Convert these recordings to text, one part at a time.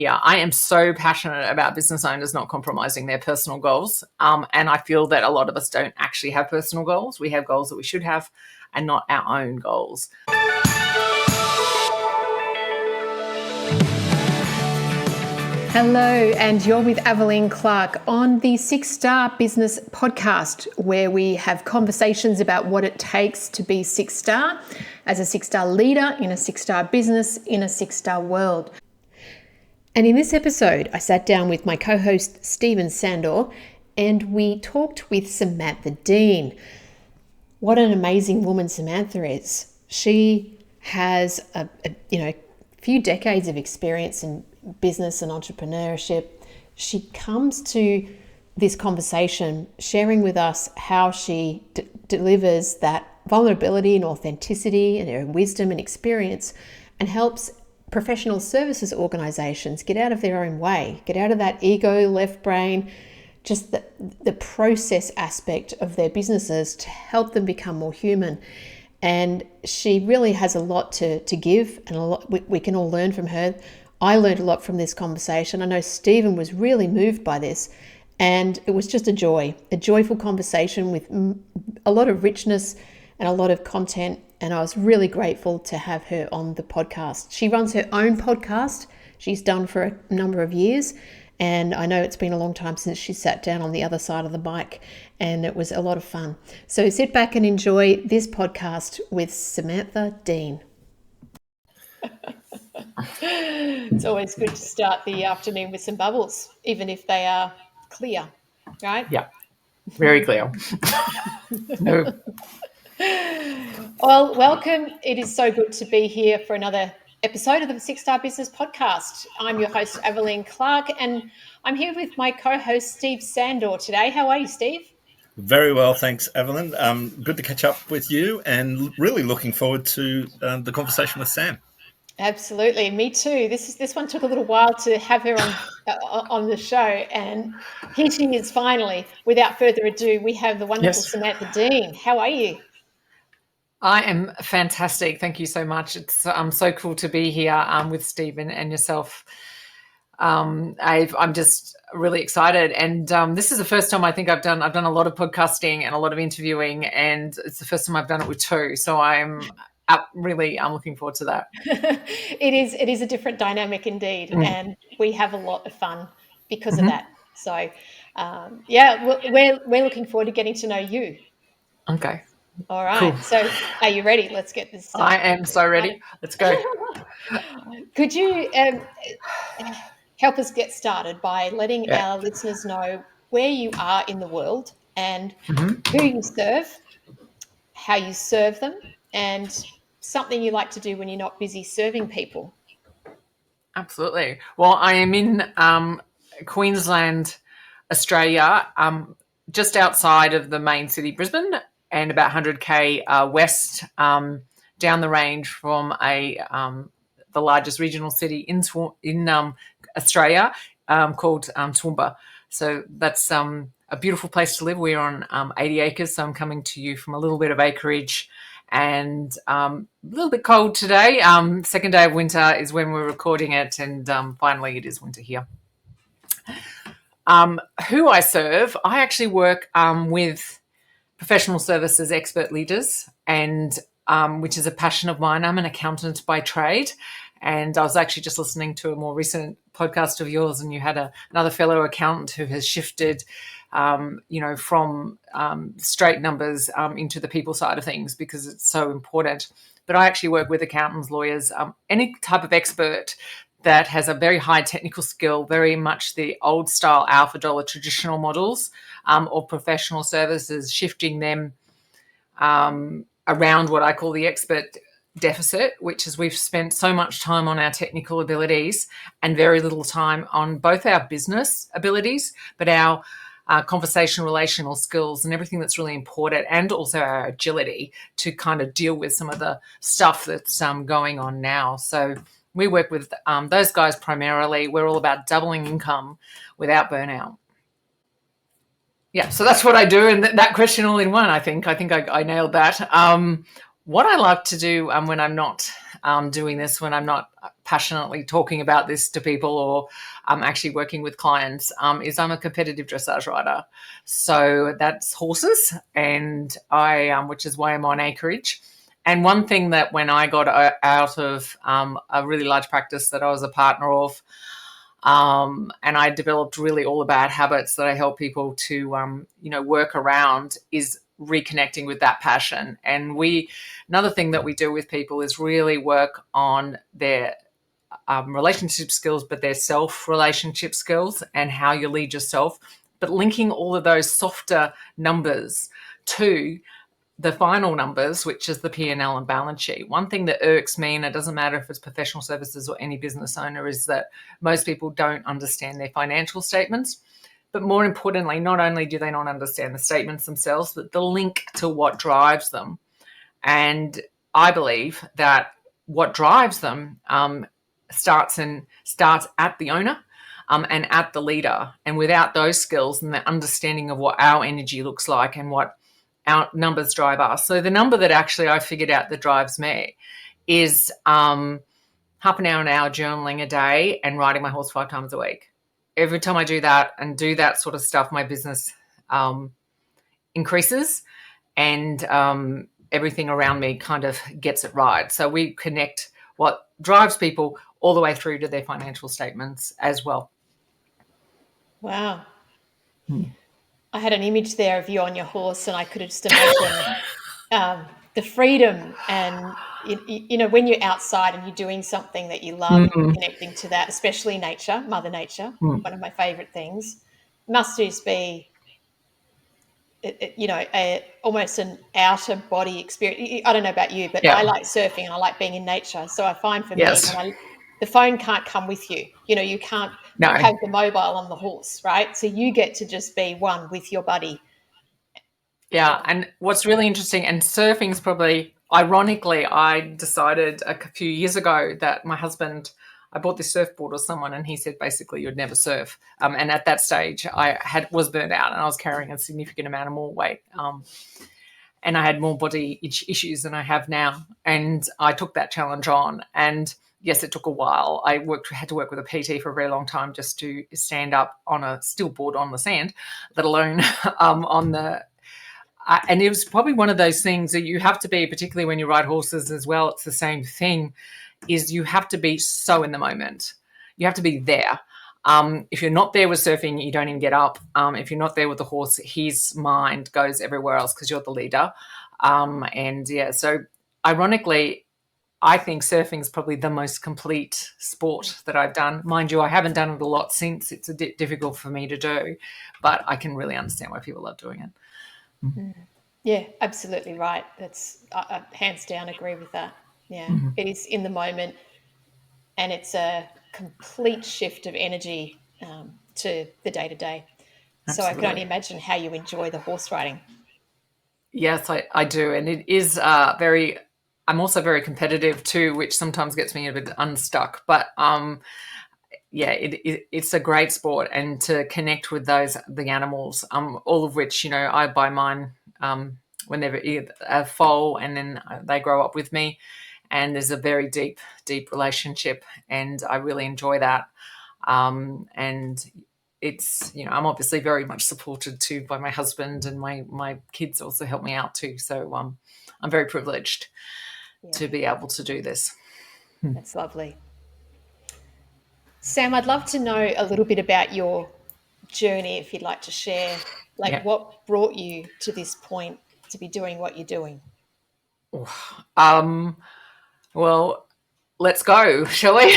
Yeah, I am so passionate about business owners not compromising their personal goals. And I feel that a lot of us don't actually have personal goals. We have goals that we should have and not our own goals. Hello, and you're with Evelyn Clark on the 6-Star Business Podcast, where we have conversations about what it takes to be 6-star as a 6-star leader in a 6-star business in a 6-star world. And in this episode, I sat down with my co-host Stephen Sandor, and we talked with Samantha Dean. What an amazing woman Samantha is. She has a few decades of experience in business and entrepreneurship. She comes to this conversation sharing with us how she delivers that vulnerability and authenticity and her wisdom and experience, and helps professional services organizations get out of their own way, get out of that ego left brain, just the process aspect of their businesses to help them become more human. And she really has a lot to give, and a lot we can all learn from her. I learned a lot from this conversation. I know Stephen was really moved by this, and it was just a joyful conversation with a lot of richness and a lot of content. And I was really grateful to have her on the podcast. She runs her own podcast. She's done for a number of years. And I know it's been a long time since she sat down on the other side of the mic, and it was a lot of fun. So sit back and enjoy this podcast with Samantha Dean. It's always good to start the afternoon with some bubbles, even if they are clear, right? Yeah, very clear. No. Well, welcome. It is so good to be here for another episode of the 6-Star Business Podcast. I'm your host, Evelyn Clark, and I'm here with my co-host, Steve Sandor, today. How are you, Steve? Very well, thanks, Evelyn. Good to catch up with you, and really looking forward to the conversation with Sam. Absolutely, me too. This one took a little while to have her on the show, and here she is finally. Without further ado, we have the wonderful Samantha Dean. How are you? I am fantastic. Thank you so much. It's so cool to be here with Stephen and yourself. I'm just really excited, and this is the first time I think I've done a lot of podcasting and a lot of interviewing, and it's the first time I've done it with two. So I'm looking forward to that. It is a different dynamic indeed, and we have a lot of fun because of that. So we're looking forward to getting to know you. Okay. All right. Cool. So are you ready? Let's get this started. I am so ready. Let's go. Could you help us get started by letting our listeners know where you are in the world and who you serve, how you serve them, and something you like to do when you're not busy serving people? Absolutely. Well, I am in Queensland, Australia, just outside of the main city, Brisbane, and about 100k west down the range from the largest regional city in Australia called Toowoomba. So that's a beautiful place to live. We're on 80 acres, so I'm coming to you from a little bit of acreage, and a little bit cold today. Second day of winter is when we're recording it, and finally it is winter here. Who I serve, I actually work with professional services expert leaders, and which is a passion of mine. I'm an accountant by trade, and I was actually just listening to a more recent podcast of yours, and you had another fellow accountant who has shifted, from straight numbers into the people side of things, because it's so important. But I actually work with accountants, lawyers, any type of expert that has a very high technical skill, very much the old style alpha dollar traditional models, or professional services, shifting them around what I call the expert deficit, which is we've spent so much time on our technical abilities and very little time on both our business abilities, but our conversation, relational skills, and everything that's really important, and also our agility to kind of deal with some of the stuff that's going on now. So we work with those guys primarily. We're all about doubling income without burnout. Yeah, so that's what I do, and that question all in one. I think I nailed that. What I like to do when I'm not doing this, when I'm not passionately talking about this to people or actually working with clients, is I'm a competitive dressage rider. So that's horses, and which is why I'm on acreage. And one thing that when I got out of a really large practice that I was a partner of, and I developed really all the bad habits that I help people to, work around, is reconnecting with that passion. And another thing that we do with people is really work on their relationship skills, but their self-relationship skills and how you lead yourself, but linking all of those softer numbers to the final numbers, which is the P&L and balance sheet. One thing that irks me, and it doesn't matter if it's professional services or any business owner, is that most people don't understand their financial statements. But more importantly, not only do they not understand the statements themselves, but the link to what drives them. And I believe that what drives them starts at the owner and at the leader. And without those skills and the understanding of what our energy looks like and what our numbers drive us. So the number that actually I figured out that drives me is half an hour journaling a day and riding my horse 5 times a week. Every time I do that and do that sort of stuff, my business increases, and everything around me kind of gets it right. So we connect what drives people all the way through to their financial statements as well. Wow. I had an image there of you on your horse, and I could just imagine the freedom and, when you're outside and you're doing something that you love, and connecting to that, especially nature, Mother Nature, one of my favourite things, must just be, almost an outer body experience. I don't know about you, but I like surfing and I like being in nature. So I find for me, the phone can't come with you. You can't have the mobile on the horse, right? So you get to just be one with your buddy. Yeah, and what's really interesting, and surfing's probably, ironically, I decided a few years ago that my husband, I bought this surfboard of someone, and he said basically you'd never surf. And at that stage, I was burnt out, and I was carrying a significant amount of more weight, and I had more body issues than I have now. And I took that challenge on, and yes, it took a while. I had to work with a PT for a very long time just to stand up on a still board on the sand, let alone on the. And it was probably one of those things that you have to be, particularly when you ride horses as well. It's the same thing, is you have to be so in the moment. You have to be there. If you're not there with surfing, you don't even get up. If you're not there with the horse, his mind goes everywhere else because you're the leader. So ironically, I think surfing is probably the most complete sport that I've done. Mind you, I haven't done it a lot since. It's difficult for me to do, but I can really understand why people love doing it. Yeah, absolutely right. That's hands down agree with that. Yeah, It is in the moment, and it's a complete shift of energy to the day-to-day. So I can only imagine how you enjoy the horse riding. Yes, I do. And it is I'm also very competitive too, which sometimes gets me a bit unstuck. But it's a great sport, and to connect with the animals, all of which, I buy mine when they're a foal, and then they grow up with me, and there's a very deep relationship, and I really enjoy that. And it's, I'm obviously very much supported too by my husband, and my kids also help me out too. So I'm very privileged to be able to do this. That's lovely. Sam, I'd love to know a little bit about your journey, if you'd like to share, what brought you to this point to be doing what you're doing? Well, let's go, shall we?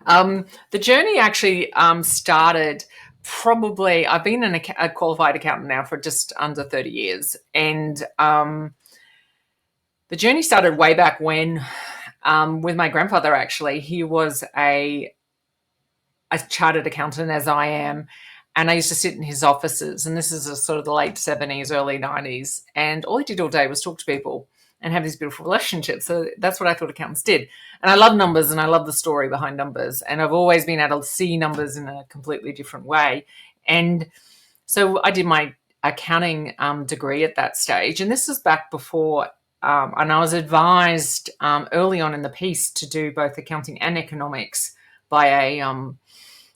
The journey actually started probably, I've been a qualified accountant now for just under 30 years. And the journey started way back when with my grandfather, actually. He was a chartered accountant, as I am, and I used to sit in his offices, and this is sort of the late 70s, early 90s, and all he did all day was talk to people and have these beautiful relationships. So that's what I thought accountants did. And I love numbers, and I love the story behind numbers, and I've always been able to see numbers in a completely different way. And so I did my accounting degree at that stage, and this is back before and I was advised early on in the piece to do both accounting and economics by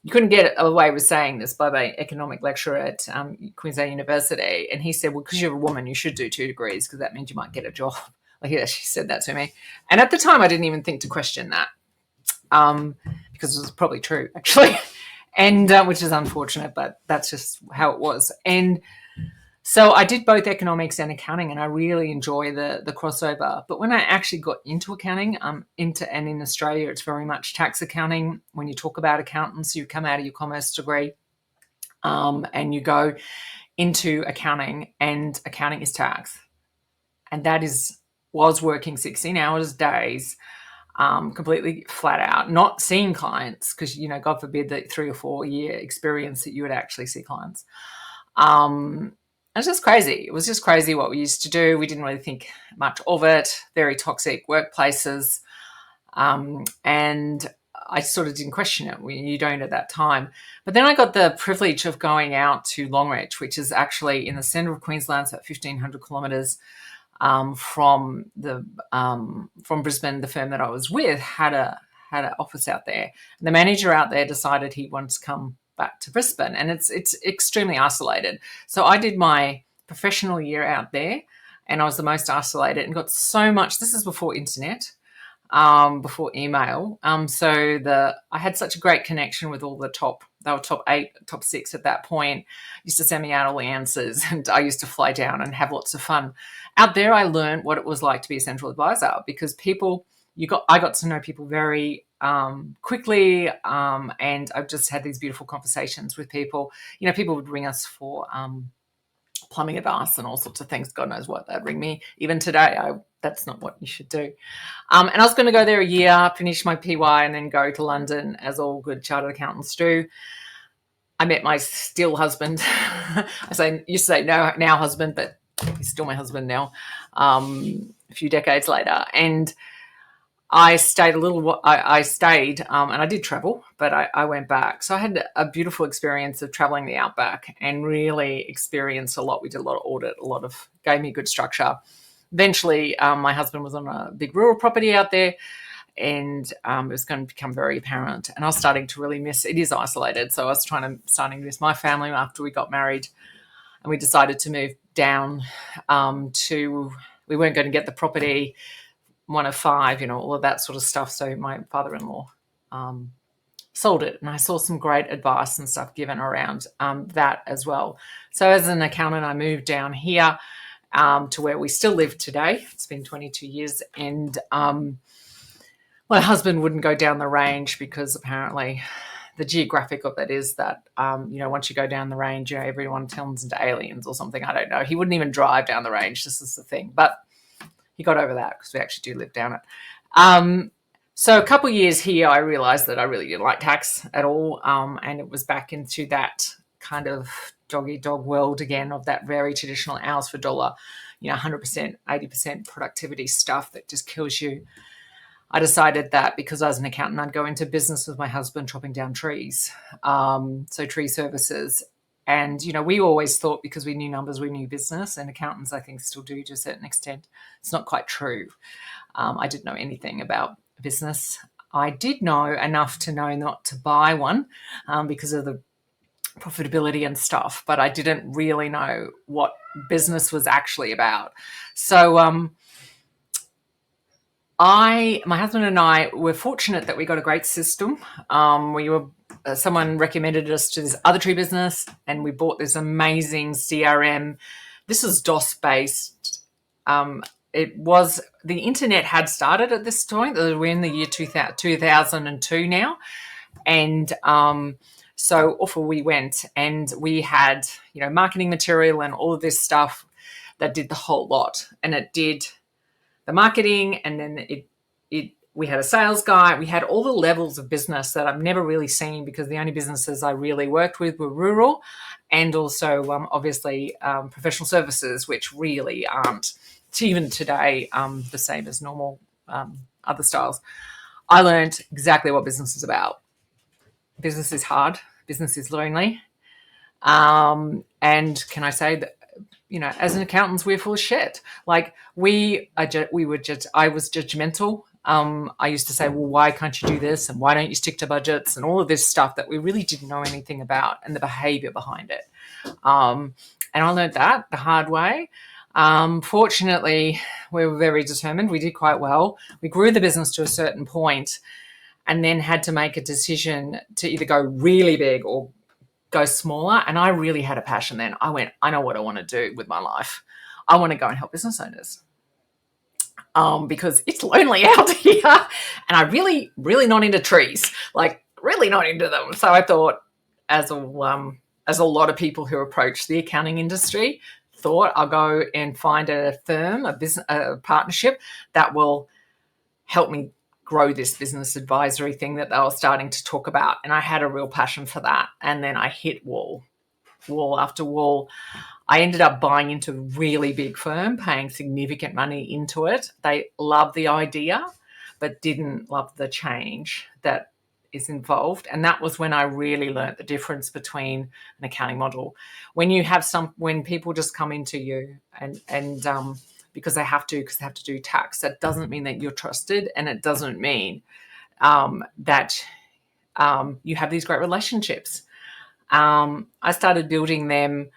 you couldn't get away with saying this, by an economic lecturer at Queensland University. And he said, well, because you're a woman, you should do 2 degrees because that means you might get a job. Like he actually said that to me. And at the time, I didn't even think to question that because it was probably true, actually, and which is unfortunate, but that's just how it was. And so I did both economics and accounting, and I really enjoy the crossover. But when I actually got into accounting, in Australia, it's very much tax accounting. When you talk about accountants, you come out of your commerce degree and you go into accounting, and accounting is tax. And that was working 16 hours days, completely flat out, not seeing clients because, God forbid that 3 or 4 year experience that you would actually see clients. It's just crazy. It was just crazy what we used to do. We didn't really think much of it. Very toxic workplaces. And I sort of didn't question it. You don't at that time. But then I got the privilege of going out to Longreach, which is actually in the centre of Queensland, so 1,500 kilometres from Brisbane. The firm that I was with had an office out there. And the manager out there decided he wanted to come back to Brisbane, and it's extremely isolated. So I did my professional year out there, and I was the most isolated and got so much. This is before internet, before email. I had such a great connection with all the they were top 8, top 6 at that point. Used to send me out all the answers, and I used to fly down and have lots of fun. Out there, I learned what it was like to be a central advisor because I got to know people very quickly, and I've just had these beautiful conversations with people. People would ring us for plumbing advice and all sorts of things. God knows what they'd ring me. Even today, that's not what you should do. And I was going to go there a year, finish my PY, and then go to London, as all good chartered accountants do. I met my still husband. Used to say no, now husband, but he's still my husband now, a few decades later. And I stayed and I did travel, but I went back. So I had a beautiful experience of traveling the outback and really experienced a lot. We did a lot of audit, gave me good structure. Eventually, my husband was on a big rural property out there, and it was going to become very apparent. And I was starting to really miss, it is isolated. So I was starting to miss my family after we got married, and we decided to move down we weren't going to get the property, one of 5, all of that sort of stuff. So my father-in-law sold it, and I saw some great advice and stuff given around that as well. So as an accountant, I moved down here to where we still live today. It's been 22 years, and my husband wouldn't go down the range because apparently the geographic of it is that, once you go down the range, everyone turns into aliens or something. I don't know. He wouldn't even drive down the range. This is the thing. But he got over that because we actually do live down it. So a couple of years here, I realised that I really didn't like tax at all. And it was back into that kind of dog-eat-dog world again of that very traditional hours for dollar, 100%, 80% productivity stuff that just kills you. I decided that because I was an accountant, I'd go into business with my husband chopping down trees, so tree services. And, we always thought because we knew numbers, we knew business, and accountants, I think, still do to a certain extent. It's not quite true. I didn't know anything about business. I did know enough to know not to buy one because of the profitability and stuff, but I didn't really know what business was actually about. So my husband and I were fortunate that we got a great system. Someone recommended us to this other tree business, and we bought this amazing CRM. This is DOS based. The internet had started at this point. We're in the year 2002 now, and so off we went, and we had marketing material and all of this stuff that did the whole lot, and it did the marketing, and then we had a sales guy. We had all the levels of business that I've never really seen because the only businesses I really worked with were rural, and also obviously professional services, which really aren't even today the same as normal other styles. I learned exactly what business is about. Business is hard. Business is lonely. And can I say that as an accountants, we're full of shit. Like I was judgmental. I used to say, well, why can't you do this? And why don't you stick to budgets and all of this stuff that we really didn't know anything about and the behavior behind it. And I learned that the hard way. Fortunately, we were very determined. We did quite well. We grew the business to a certain point and then had to make a decision to either go really big or go smaller. And I really had a passion then. I went, I know what I want to do with my life. I want to go and help business owners. Because it's lonely out here and I really, really not into trees, like really not into them. So I thought, as a lot of people who approach the accounting industry, thought I'll go and find a firm, a partnership that will help me grow this business advisory thing that they were starting to talk about. And I had a real passion for that. And then I hit wall after wall. I ended up buying into a really big firm, paying significant money into it. They loved the idea, but didn't love the change that is involved. And that was when I really learned the difference between an accounting model. When people just come into you and because they have to do tax, that doesn't mean that you're trusted, and it doesn't mean that you have these great relationships. I started building them.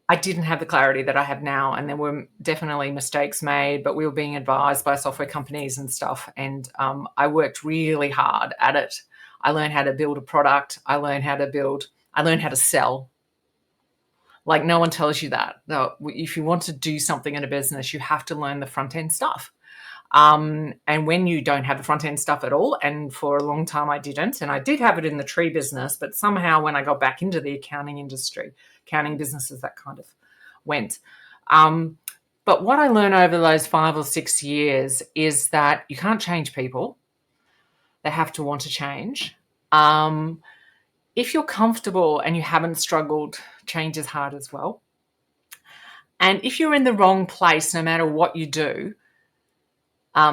I didn't have the clarity that I have now, and there were definitely mistakes made, but we were being advised by software companies and stuff, and I worked really hard at it. I learned how to build a product. I learned how to sell. Like, no one tells you that. No, if you want to do something in a business, you have to learn the front end stuff. And when you don't have the front end stuff at all, and for a long time I didn't, and I did have it in the tree business, but somehow when I got back into the accounting industry, accounting businesses, that kind of went. But what I learned over those 5 or 6 years is that you can't change people. They have to want to change. If you're comfortable and you haven't struggled, change is hard as well. And if you're in the wrong place, no matter what you do,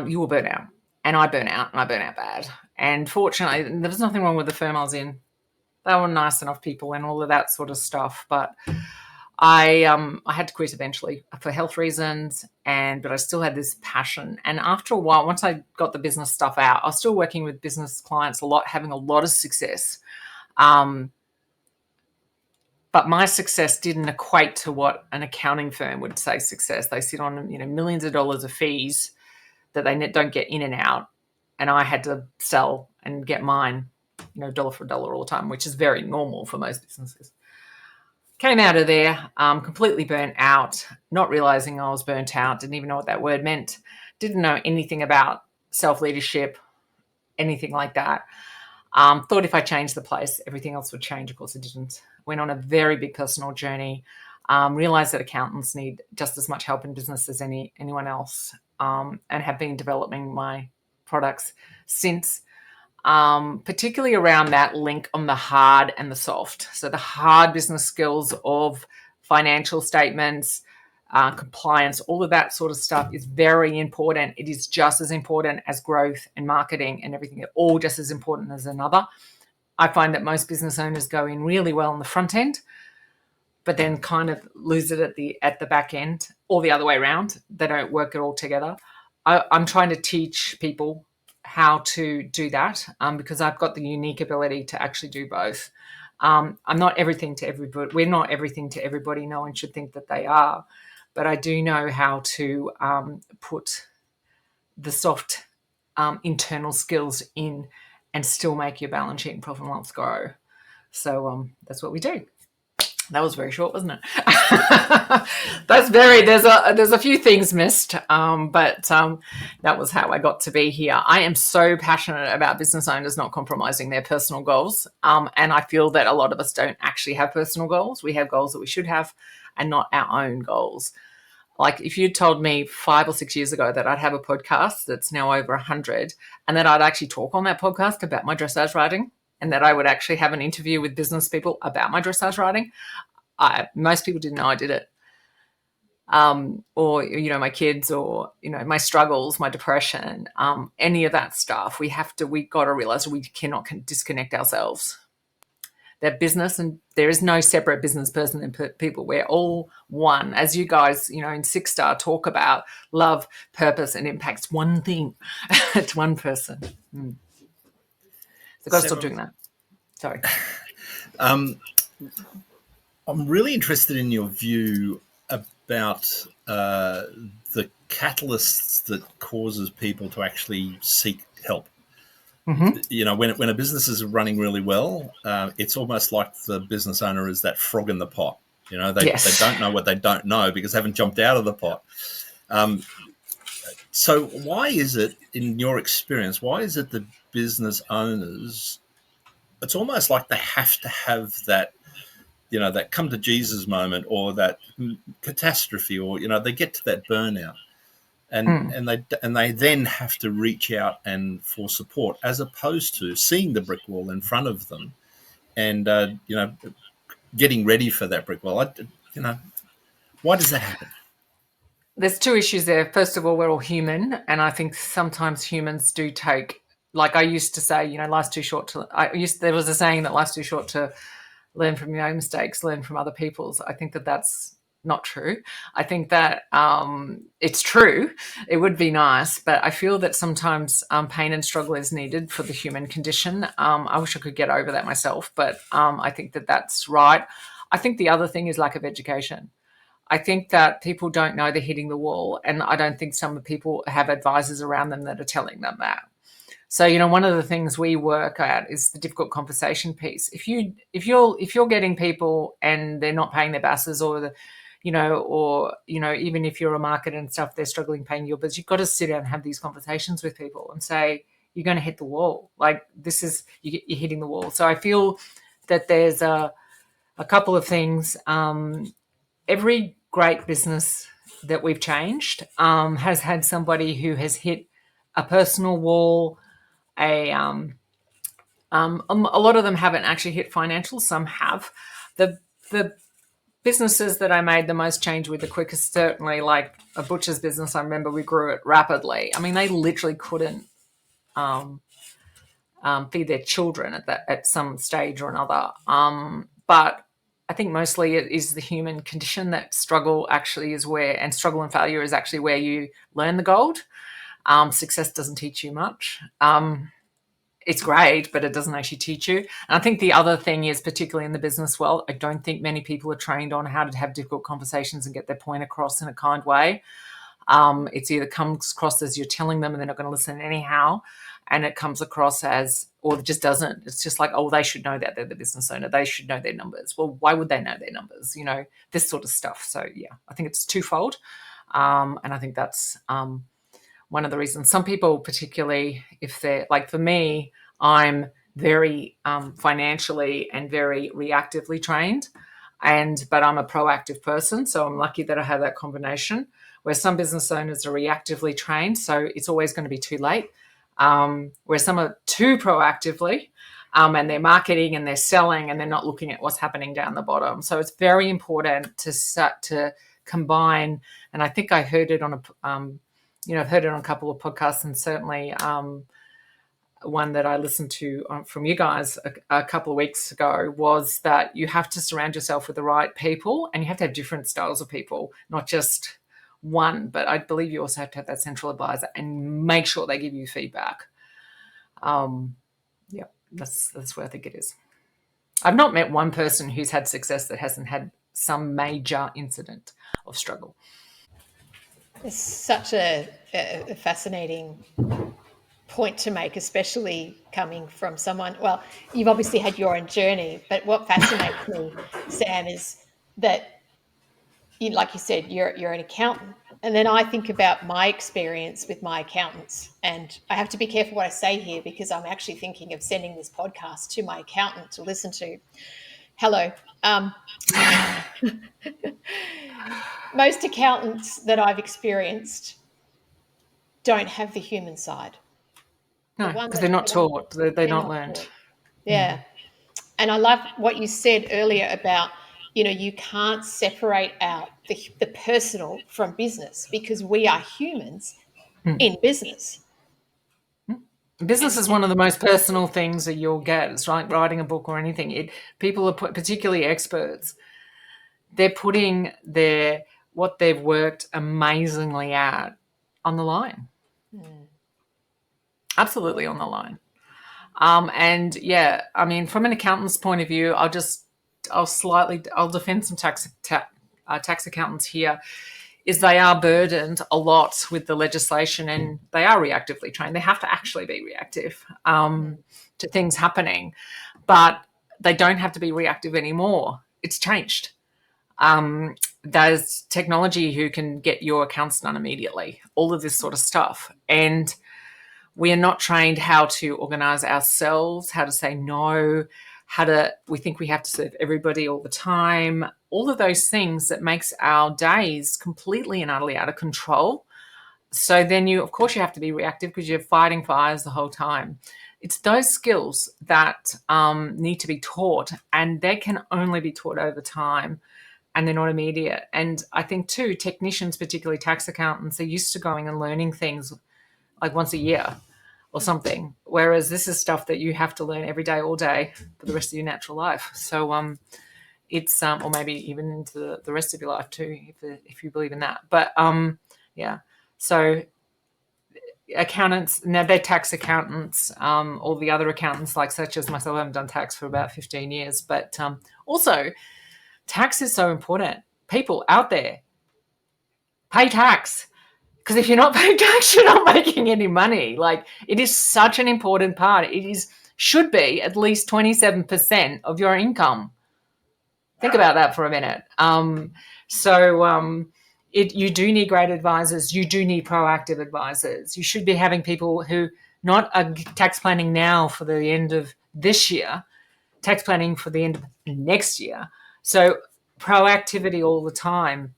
you will burn out. And I burn out, and I burn out bad. And fortunately, there was nothing wrong with the firm I was in. They were nice enough people and all of that sort of stuff. But I had to quit eventually for health reasons, but I still had this passion. And after a while, once I got the business stuff out, I was still working with business clients a lot, having a lot of success. But my success didn't equate to what an accounting firm would say success. They sit on, millions of dollars of fees that they don't get in and out. And I had to sell and get mine, dollar for dollar all the time, which is very normal for most businesses. Came out of there completely burnt out, not realizing I was burnt out, didn't even know what that word meant, didn't know anything about self-leadership, anything like that. Thought if I changed the place, everything else would change. Of course, it didn't. Went on a very big personal journey, realized that accountants need just as much help in business as anyone else, and have been developing my products since, particularly around that link on the hard and the soft. So the hard business skills of financial statements, compliance, all of that sort of stuff is very important. It is just as important as growth and marketing and everything. They're all just as important as another. I find that most business owners go in really well on the front end, but then kind of lose it at the back end, or the other way around. They don't work it all together. I'm trying to teach people how to do that because I've got the unique ability to actually do both. I'm not everything to everybody. We're not everything to everybody. No one should think that they are. But I do know how to put the soft internal skills in and still make your balance sheet and profit and loss grow. So that's what we do. That was very short, wasn't it? There's a few things missed, but that was how I got to be here. I am so passionate about business owners not compromising their personal goals, and I feel that a lot of us don't actually have personal goals. We have goals that we should have and not our own goals. Like if you'd told me 5 or 6 years ago that I'd have a podcast that's now over 100 and that I'd actually talk on that podcast about my dressage writing, and that I would actually have an interview with business people about my dressage writing, most people didn't know I did it. Or, my kids, or, my struggles, my depression, any of that stuff. We got to realize we cannot disconnect ourselves. They're business, and there is no separate business person and people. We're all one. As you guys, in Six Star talk about love, purpose, and impact's one thing. It's one person. So I've got to stop doing that. Sorry. I'm really interested in your view about the catalysts that causes people to actually seek help. When a business is running really well, it's almost like the business owner is that frog in the pot. They don't know what they don't know because they haven't jumped out of the pot. So why is it, in your experience, why is it that business owners, it's almost like they have to have that, that come to Jesus moment or that catastrophe, or, they get to that burnout and they then have to reach out and for support, as opposed to seeing the brick wall in front of them and, getting ready for that brick wall. Why does that happen? There's two issues there. First of all, we're all human, and I think sometimes humans do take, like I used to say, life's too short to. There was a saying that life's too short to learn from your own mistakes, learn from other people's. I think that that's not true. I think that it's true. It would be nice, but I feel that sometimes pain and struggle is needed for the human condition. I wish I could get over that myself, but I think that that's right. I think the other thing is lack of education. I think that people don't know they're hitting the wall, and I don't think some people have advisors around them that are telling them that. So, one of the things we work at is the difficult conversation piece. If you're getting people and they're not paying their basses, or even if you're a marketer and stuff, they're struggling paying your bills, you've got to sit down and have these conversations with people and say, you're going to hit the wall. Like, this is, you're hitting the wall. So I feel that there's a couple of things. Every great business that we've changed has had somebody who has hit a personal wall. A lot of them haven't actually hit financial. Some have. The businesses that I made the most change with the quickest, certainly like a butcher's business. I remember we grew it rapidly. I mean, they literally couldn't feed their children at some stage or another. But I think mostly it is the human condition that struggle actually is where, and struggle and failure is actually where you learn the gold. Success doesn't teach you much. It's great, but it doesn't actually teach you. And I think the other thing is, particularly in the business world, I don't think many people are trained on how to have difficult conversations and get their point across in a kind way. It's either comes across as you're telling them and they're not going to listen anyhow, and it comes across as, or it just doesn't. It's just like, oh, they should know that they're the business owner. They should know their numbers. Well, why would they know their numbers? This sort of stuff. So, yeah, I think it's twofold. And I think that's one of the reasons. Some people, particularly if they're, like for me, I'm very financially and very reactively trained, but I'm a proactive person. So I'm lucky that I have that combination, where some business owners are reactively trained. So it's always going to be too late. Where some are too proactively, and they're marketing and they're selling and they're not looking at what's happening down the bottom. So it's very important to combine. And I think I heard it on I've heard it on a couple of podcasts, and certainly one that I listened to from you guys a couple of weeks ago was that you have to surround yourself with the right people, and you have to have different styles of people, not just one, but I believe you also have to have that central advisor and make sure they give you feedback. Yeah, that's where I think it is. I've not met one person who's had success that hasn't had some major incident of struggle. It's such a fascinating point to make, especially coming from someone, well, you've obviously had your own journey, but what fascinates me, Sam, is that, like you said, you're an accountant. And then I think about my experience with my accountants, and I have to be careful what I say here because I'm actually thinking of sending this podcast to my accountant to listen to. Hello. Most accountants that I've experienced don't have the human side. No, because they're not taught. They're not learned. Taught. Yeah. And I love what you said earlier about, you can't separate out the personal from business because we are humans in business. Business is one of the most personal things that you'll get. It's like writing a book or anything. People are particularly experts. They're putting what they've worked amazingly at on the line. Absolutely on the line. And yeah, I mean, from an accountant's point of view, I'll defend some tax accountants here. Is they are burdened a lot with the legislation, and they are reactively trained. They have to actually be reactive to things happening, but they don't have to be reactive anymore. It's changed. There's technology who can get your accounts done immediately, all of this sort of stuff. And we are not trained how to organize ourselves, how to say no, we think we have to serve everybody all the time, all of those things that makes our days completely and utterly out of control. So then of course you have to be reactive because you're fighting fires the whole time. It's those skills that need to be taught, and they can only be taught over time, and they're not immediate. And I think too, technicians, particularly tax accountants, are used to going and learning things like once a year or something, whereas this is stuff that you have to learn every day, all day, for the rest of your natural life. So it's or maybe even into the rest of your life too, if you believe in that. But yeah, so accountants, now they're tax accountants, all the other accountants, like such as myself, I haven't done tax for about 15 years, but also tax is so important. People out there, pay tax. Because if you're not paying tax, you're not making any money. Like, it is such an important part. Should be at least 27% of your income. Think about that for a minute. You do need great advisors. You do need proactive advisors. You should be having people who not are tax planning now for the end of this year, tax planning for the end of next year. So proactivity all the time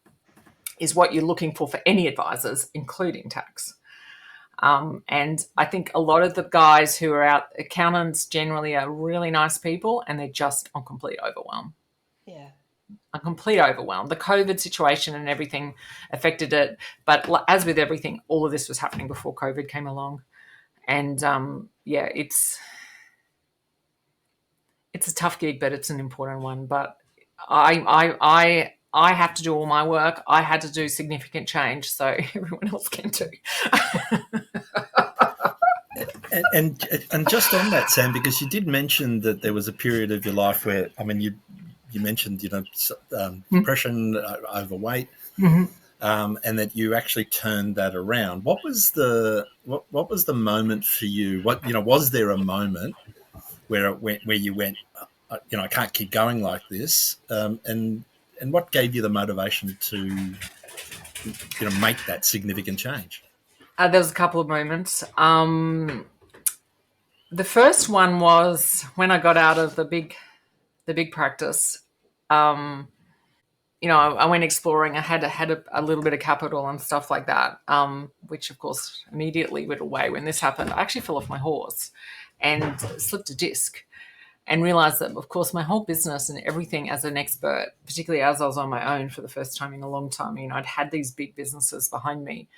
is what you're looking for any advisors, including tax. And I think a lot of the guys who are out, accountants generally are really nice people, and they're just on complete overwhelm. Yeah. A complete overwhelm. The COVID situation and everything affected it. But as with everything, all of this was happening before COVID came along. And yeah, it's a tough gig, but it's an important one. But I have to do all my work. I had to do significant change, so everyone else can too. and just on that, Sam, because you did mention that there was a period of your life where, I mean, you mentioned, depression, overweight, and that you actually turned that around. What was the moment for you? Was there a moment where you went, I can't keep going like this, and what gave you the motivation to make that significant change? There was a couple of moments. The first one was when I got out of the big practice. I went exploring. I had a little bit of capital and stuff like that, which of course immediately went away when this happened. I actually fell off my horse and slipped a disc, and realized that, of course, my whole business and everything as an expert, particularly as I was on my own for the first time in a long time, I'd had these big businesses behind me,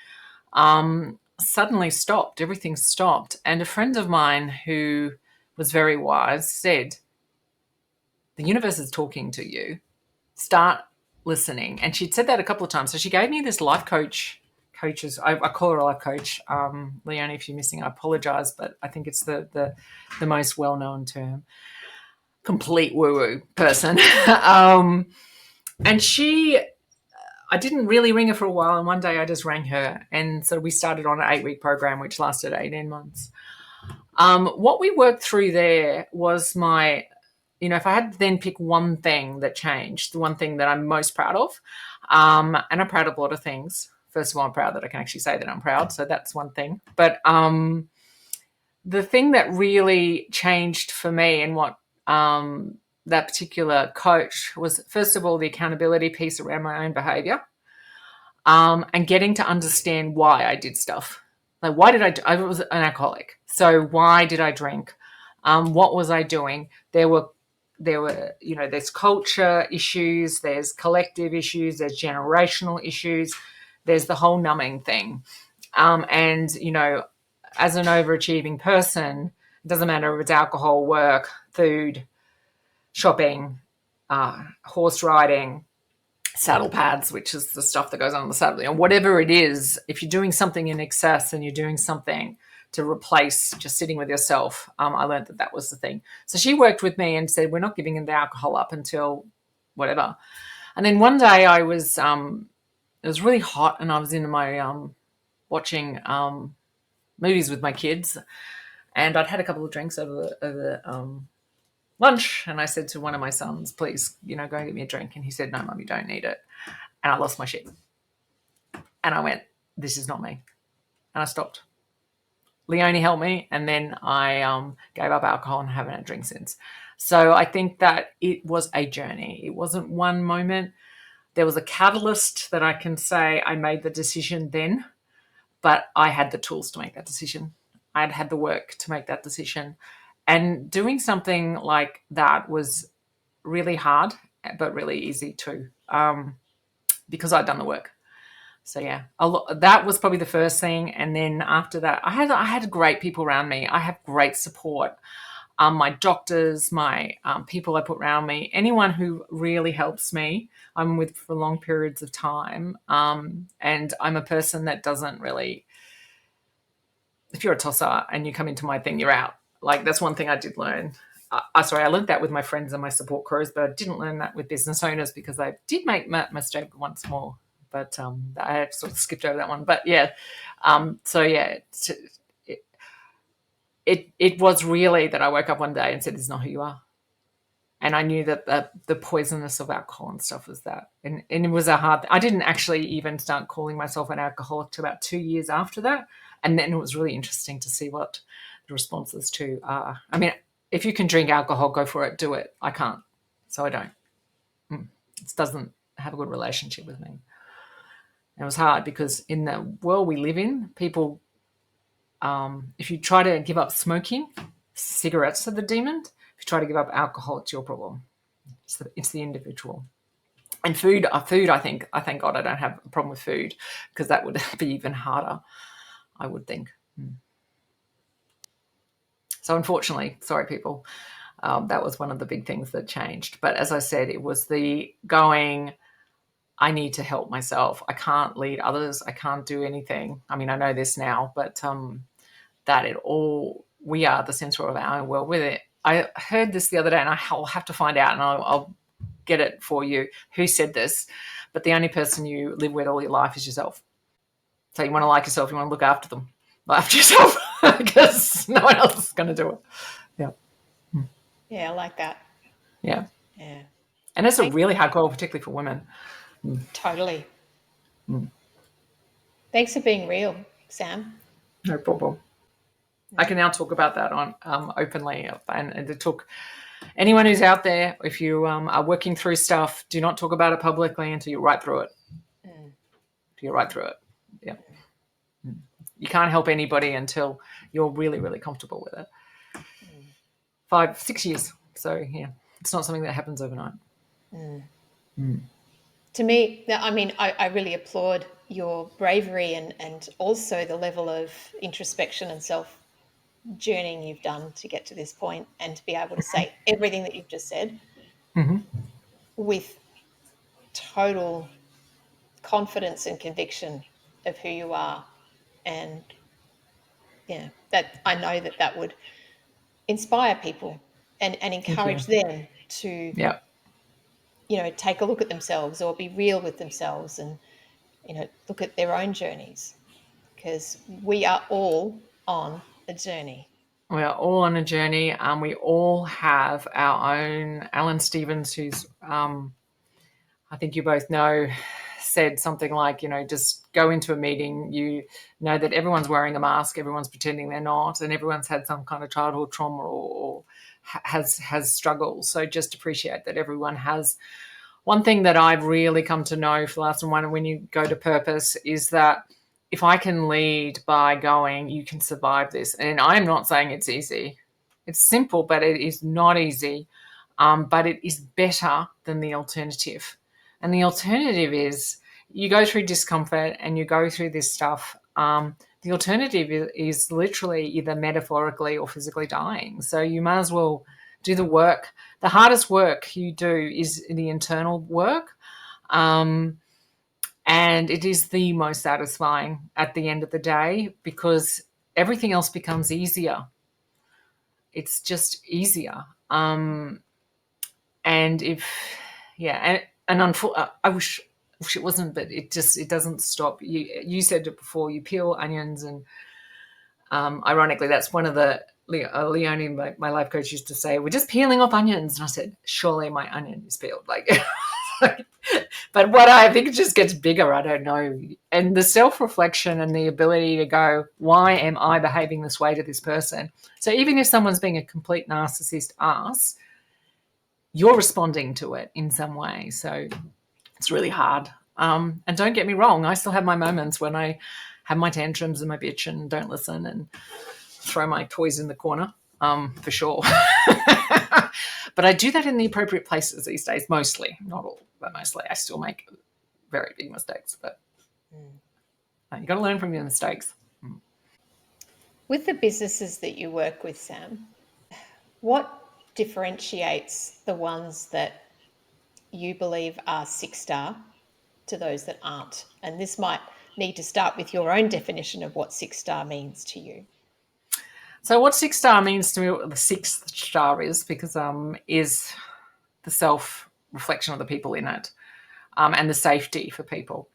suddenly stopped. Everything stopped. And a friend of mine who was very wise said, the universe is talking to you. Start listening. And she'd said that a couple of times. So she gave me this life coaches. I call her a life coach. Leonie, if you're missing, I apologize, but I think it's the most well-known term. Complete woo-woo person. And I didn't really ring her for a while, and one day I just rang her, and so we started on an 8-week program which lasted 18 months. What we worked through there was if I had to then pick one thing that changed, the one thing that I'm most proud of, and I'm proud of a lot of things. First of all, I'm proud that I can actually say that I'm proud, so that's one thing. But the thing that really changed for me and what that particular coach was, first of all, the accountability piece around my own behavior, and getting to understand why I did stuff. Like, why did I was an alcoholic. So why did I drink? What was I doing? There were, there's culture issues, there's collective issues, there's generational issues, there's the whole numbing thing. as an overachieving person, it doesn't matter if it's alcohol, work, food, shopping, horse riding, saddle pads, which is the stuff that goes on the saddle, and whatever it is, if you're doing something in excess and you're doing something to replace just sitting with yourself, I learned that was the thing. So she worked with me and said, we're not giving the alcohol up until whatever. And then one day I was, it was really hot and I was in my watching movies with my kids, and I'd had a couple of drinks over lunch, and I said to one of my sons, please, go and get me a drink. And he said, no, Mum, you don't need it. And I lost my shit. And I went, this is not me. And I stopped. Leonie helped me, and then I gave up alcohol and haven't had a drink since. So I think that it was a journey. It wasn't one moment. There was a catalyst that I can say I made the decision then, but I had the tools to make that decision. I'd had the work to make that decision. And doing something like that was really hard, but really easy too, because I'd done the work. So yeah, that was probably the first thing. And then after that, I had great people around me. I have great support. My doctors, my people I put around me, anyone who really helps me, I'm with for long periods of time. And I'm a person that doesn't really, if you're a tosser and you come into my thing, you're out. Like, that's one thing I did learn. I learned that with my friends and my support crews, but I didn't learn that with business owners because I did make a mistake once more. But I sort of skipped over that one. But yeah, so yeah, it was really that I woke up one day and said, "This is not who you are," and I knew that the poisonous of alcohol and stuff was that, and it was a hard. I didn't actually even start calling myself an alcoholic till about 2 years after that, and then it was really interesting to see what the responses to are. I mean, if you can drink alcohol, go for it, do it. I can't, so I don't. It doesn't have a good relationship with me. It was hard because in the world we live in, people, if you try to give up smoking, cigarettes are the demon. If you try to give up alcohol, it's your problem. It's the individual. And food, I thank God I don't have a problem with food, because that would be even harder, I would think. So unfortunately, sorry people, that was one of the big things that changed. But as I said, it was the going, I need to help myself. I can't lead others. I can't do anything. I mean, I know this now, but we are the center of our own world with it. I heard this the other day, and I'll have to find out, and I'll get it for you who said this, but the only person you live with all your life is yourself. So you want to like yourself, you want to look after them. Look after yourself, because no one else is going to do it. Yeah. Yeah, I like that. Yeah. Yeah. And it's a really hard call, particularly for women. Totally. Thanks for being real, Sam. No problem. I can now talk about that on openly, and it took anyone who's out there. If you are working through stuff, do not talk about it publicly until you're right through it. You're right through it. Yeah. You can't help anybody until you're really, really comfortable with it. 5-6 years. So yeah, it's not something that happens overnight. To me, I mean, I really applaud your bravery and also the level of introspection and self-journeying you've done to get to this point, and to be able to say everything that you've just said with total confidence and conviction of who you are. And yeah, that I know that would inspire people and encourage them to take a look at themselves, or be real with themselves, and look at their own journeys, because we are all on a journey. We are all on a journey. We all have our own. Alan Stevens, who's I think you both know, said something like, just go into a meeting, you know that everyone's wearing a mask, everyone's pretending they're not, and everyone's had some kind of childhood trauma or has struggles. So just appreciate that everyone has. One thing that I've really come to know for the last one, when you go to purpose, is that if I can lead by going, you can survive this. And I'm not saying it's easy. It's simple, but it is not easy. But it is better than the alternative. And the alternative is you go through discomfort and you go through this stuff. The the alternative is literally either metaphorically or physically dying. So you might as well do the work. The hardest work you do is the internal work. And it is the most satisfying at the end of the day, because everything else becomes easier. It's just easier. And I wish it wasn't, but it doesn't stop. You said it before, you peel onions, and ironically, that's one of the Leonie, my life coach, used to say, we're just peeling off onions. And I said, surely my onion is peeled. But what I think, it just gets bigger. I don't know. And the self-reflection and the ability to go, why am I behaving this way to this person? So even if someone's being a complete narcissist ass, you're responding to it in some way. So it's really hard. And don't get me wrong, I still have my moments when I have my tantrums and my bitch and don't listen and throw my toys in the corner, for sure. But I do that in the appropriate places these days, mostly. Not all, but mostly. I still make very big mistakes. But you got to learn from your mistakes. With the businesses that you work with, Sam, what differentiates the ones that you believe are 6-star to those that aren't? And this might need to start with your own definition of what 6-star means to you. So what 6-star means to me, the 6th star is, because is the self-reflection of the people in it, and the safety for people.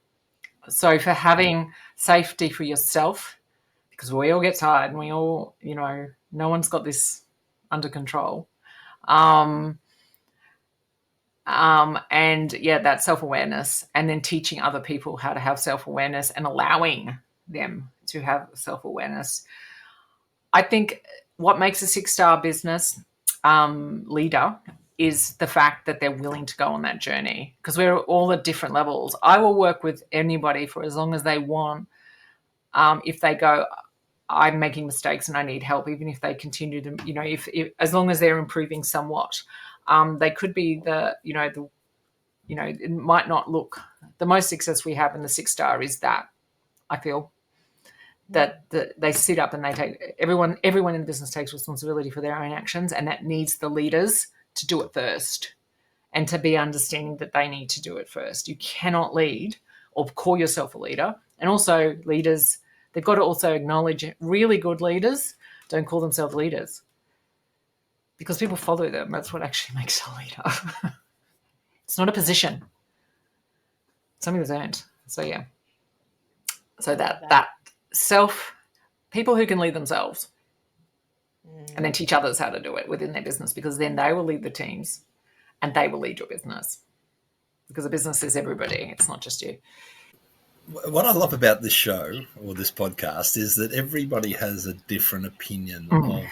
So for having safety for yourself, because we all get tired and we all, no one's got this under control. And that self-awareness, and then teaching other people how to have self-awareness and allowing them to have self-awareness. I think what makes a 6-star business leader is the fact that they're willing to go on that journey, because we're all at different levels. I will work with anybody for as long as they want. If they go, I'm making mistakes and I need help, even if they continue to, if as long as they're improving somewhat. They could be it might not look, the most success we have in the 6-star is that, I feel, that they sit up and they take, everyone in the business takes responsibility for their own actions, and that needs the leaders to do it first, and to be understanding that they need to do it first. You cannot lead or call yourself a leader. And also leaders, they've got to also acknowledge it. Really good leaders don't call themselves leaders, because people follow them. That's what actually makes a leader. It's not a position. It's something that's earned. So yeah. So that people who can lead themselves, and then teach others how to do it within their business, because then they will lead the teams and they will lead your business, because a business is everybody. It's not just you. What I love about this show or this podcast is that everybody has a different opinion of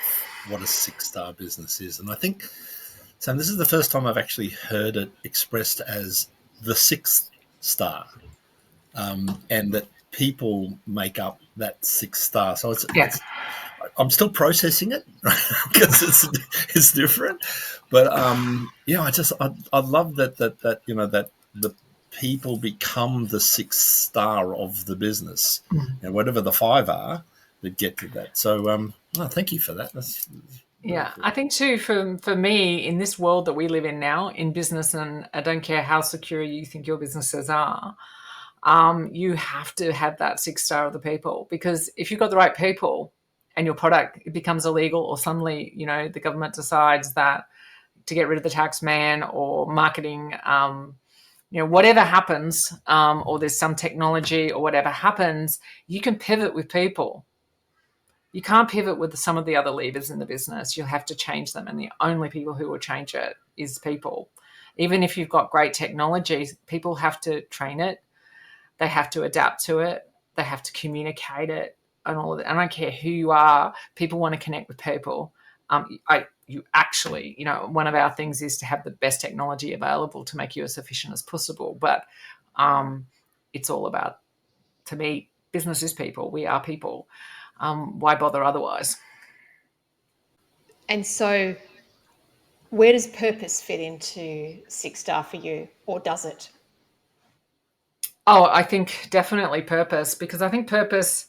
what a 6-star business is. And I think, Sam, this is the first time I've actually heard it expressed as the 6th star, and that people make up that 6th star. So it's I'm still processing it because it's different, but I love that the people become the 6th star of the business, and whatever the 5 are that get to that. So thank you for that. That's cool. I think too, for me, in this world that we live in now in business, and I don't care how secure you think your businesses are, you have to have that 6th star of the people, because if you've got the right people and your product, it becomes illegal, or suddenly, the government decides that to get rid of the tax man, or marketing, whatever happens, or there's some technology or whatever happens, you can pivot with people. You can't pivot with some of the other levers in the business. You'll have to change them. And the only people who will change it is people. Even if you've got great technology, people have to train it. They have to adapt to it. They have to communicate it and all of that. I don't care who you are. People want to connect with people. One of our things is to have the best technology available to make you as efficient as possible. But it's all about, to me, business is people. We are people. Why bother otherwise? And so where does purpose fit into 6-star for you, or does it? Oh, I think definitely purpose, because I think purpose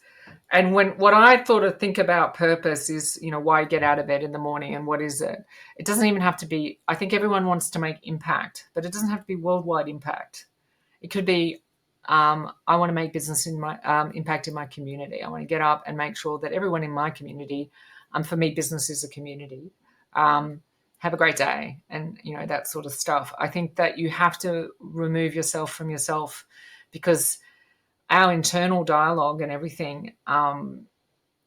And what I think about purpose is, why get out of bed in the morning and what is it? It doesn't even have to be, I think everyone wants to make impact, but it doesn't have to be worldwide impact. It could be, I want to make business in my impact in my community. I want to get up and make sure that everyone in my community, for me, business is a community, have a great day, and that sort of stuff. I think that you have to remove yourself from yourself, because our internal dialogue and everything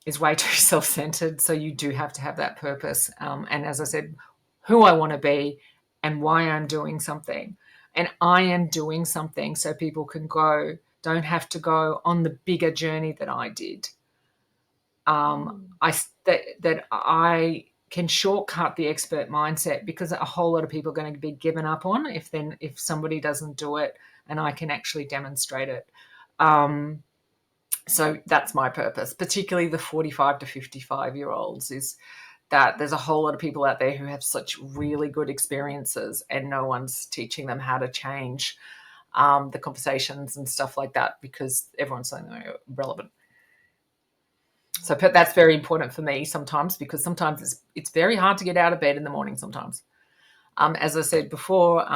is way too self-centered. So you do have to have that purpose. And as I said, who I want to be and why I'm doing something. And I am doing something so people don't have to go on the bigger journey that I did. That I can shortcut the expert mindset, because a whole lot of people are going to be given up on if somebody doesn't do it, and I can actually demonstrate it. So that's my purpose, particularly the 45 to 55-year-olds, is that there's a whole lot of people out there who have such really good experiences, and no one's teaching them how to change the conversations and stuff like that, because everyone's saying they're relevant. So that's very important for me sometimes, because sometimes it's very hard to get out of bed in the morning sometimes. As I said before,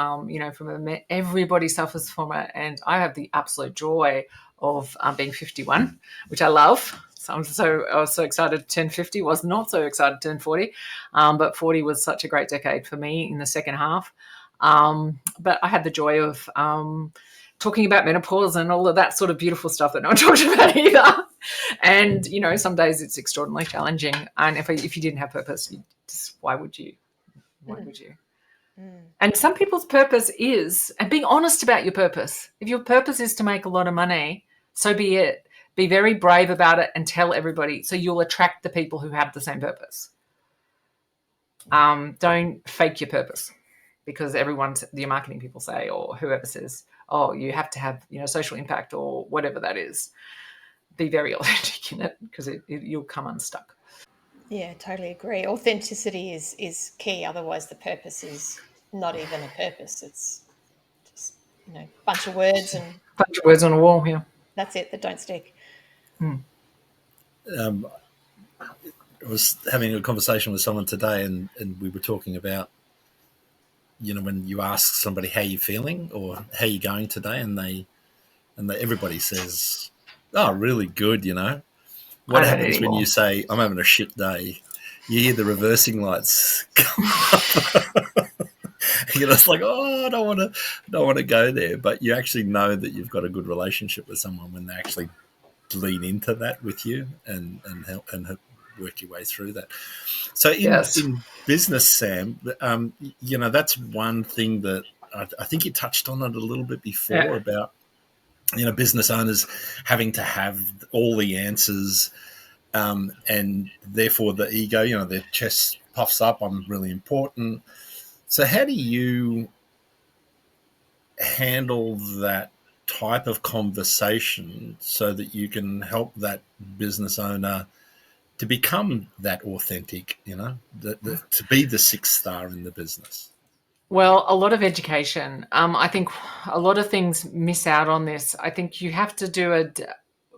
everybody suffers from it, and I have the absolute joy of being 51, which I love. So I was so excited to turn 50. Was not so excited to turn 40, but 40 was such a great decade for me in the second half. But I had the joy of talking about menopause and all of that sort of beautiful stuff that no one talks about either. And some days it's extraordinarily challenging. And if you didn't have purpose, why would you? Why would you? And some people's purpose is, and being honest about your purpose. If your purpose is to make a lot of money, so be it. Be very brave about it and tell everybody, so you'll attract the people who have the same purpose. Don't fake your purpose, because your marketing people say, or whoever says, oh, you have to have social impact or whatever that is. Be very authentic in it, because you'll come unstuck. Yeah, totally agree. Authenticity is key. Otherwise, the purpose is not even a purpose. It's just bunch of words on a wall. Yeah, that's it. That don't stick. I was having a conversation with someone today, and we were talking about when you ask somebody how you're feeling or how you're going today, and everybody says, "Oh, really good," What happens when you say, "I'm having a shit day"? You hear the reversing lights come up. It's like, oh, I don't want to go there. But you actually know that you've got a good relationship with someone when they actually lean into that with you and help work your way through that. So in business, Sam, that's one thing that I think you touched on it a little bit before about business owners having to have all the answers, and therefore the ego, their chest puffs up. I'm really important. So how do you handle that type of conversation so that you can help that business owner to become that authentic, to be the 6 star in the business? Well, a lot of education. I think a lot of things miss out on this. I think you have to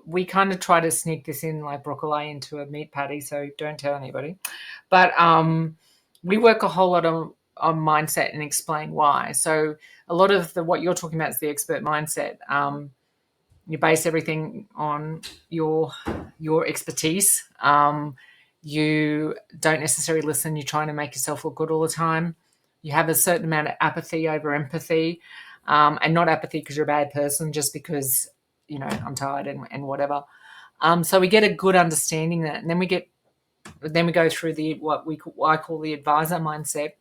we kind of try to sneak this in like broccoli into a meat patty, so don't tell anybody. But we work a whole lot on mindset and explain why. So a lot of what you're talking about is the expert mindset. You base everything on your expertise. You don't necessarily listen. You're trying to make yourself look good all the time. You have a certain amount of apathy over empathy, and not apathy because you're a bad person, just because, I'm tired and whatever. So we get a good understanding of that. And then we go through what I call the advisor mindset,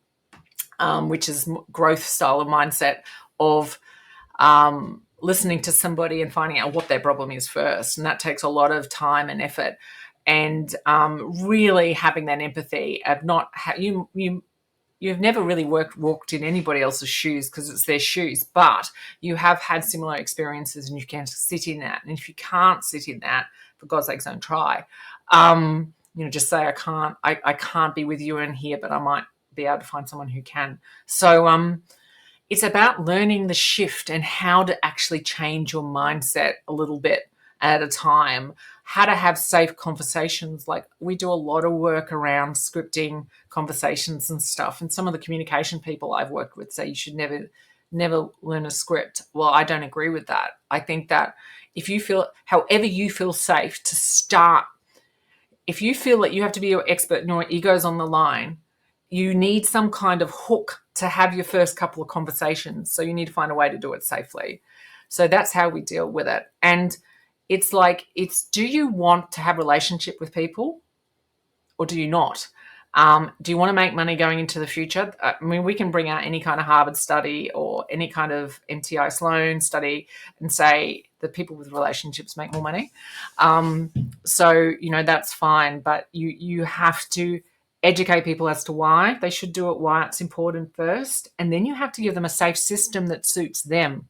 which is growth style of mindset of listening to somebody and finding out what their problem is first. And that takes a lot of time and effort, and really having that empathy of not you've never really walked in anybody else's shoes because it's their shoes, but you have had similar experiences and you can sit in that. And if you can't sit in that, for God's sake, don't try. Just say, I can't be with you in here, but I might be able to find someone who can. So it's about learning the shift and how to actually change your mindset a little bit at a time. how to have safe conversations. Like, we do a lot of work around scripting conversations and stuff. And some of the communication people I've worked with say you should never learn a script. Well, I don't agree with that. I think that if you feel, however you feel safe to start, if you feel that you have to be your expert and your ego's on the line, you need some kind of hook to have your first couple of conversations. So you need to find a way to do it safely. So that's how we deal with it. And it's like, do you want to have a relationship with people or do you not? Do you want to make money going into the future? I mean, we can bring out any kind of Harvard study or any kind of MTI Sloan study and say that people with relationships make more money. So, that's fine. But you have to educate people as to why they should do it, why it's important first. And then you have to give them a safe system that suits them.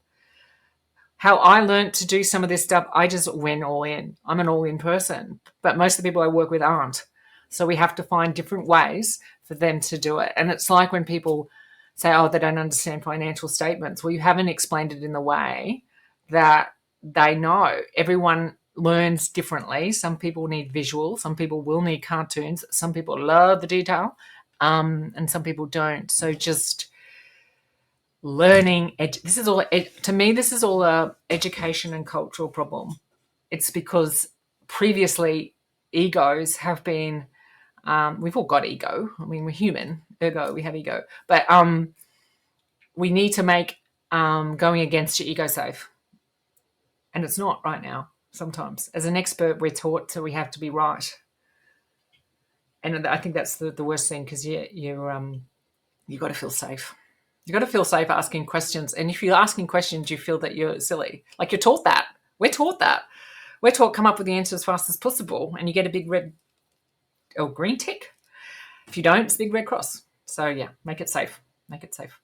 How I learned to do some of this stuff, I just went all in. I'm an all-in person, but most of the people I work with aren't. So we have to find different ways for them to do it. And it's like when people say, oh, they don't understand financial statements. Well, you haven't explained it in the way that they know. Everyone learns differently. Some people need visuals. Some people will need cartoons. Some people love the detail, and some people don't. So just learning. This is all, to me, this is all a education and cultural problem. It's because previously egos have been, we've all got ego. I mean, we're human, ergo we have ego. But we need to make going against your ego safe. And it's not right now, sometimes. As an expert, we're taught we have to be right. And I think that's the worst thing, because you've got to feel safe. You've got to feel safe asking questions. And if you're asking questions, you feel that you're silly. Like, you're taught that. We're taught that. We're taught come up with the answer as fast as possible, and you get a big red or green tick. If you don't, it's a big red cross. So, yeah, make it safe. Make it safe.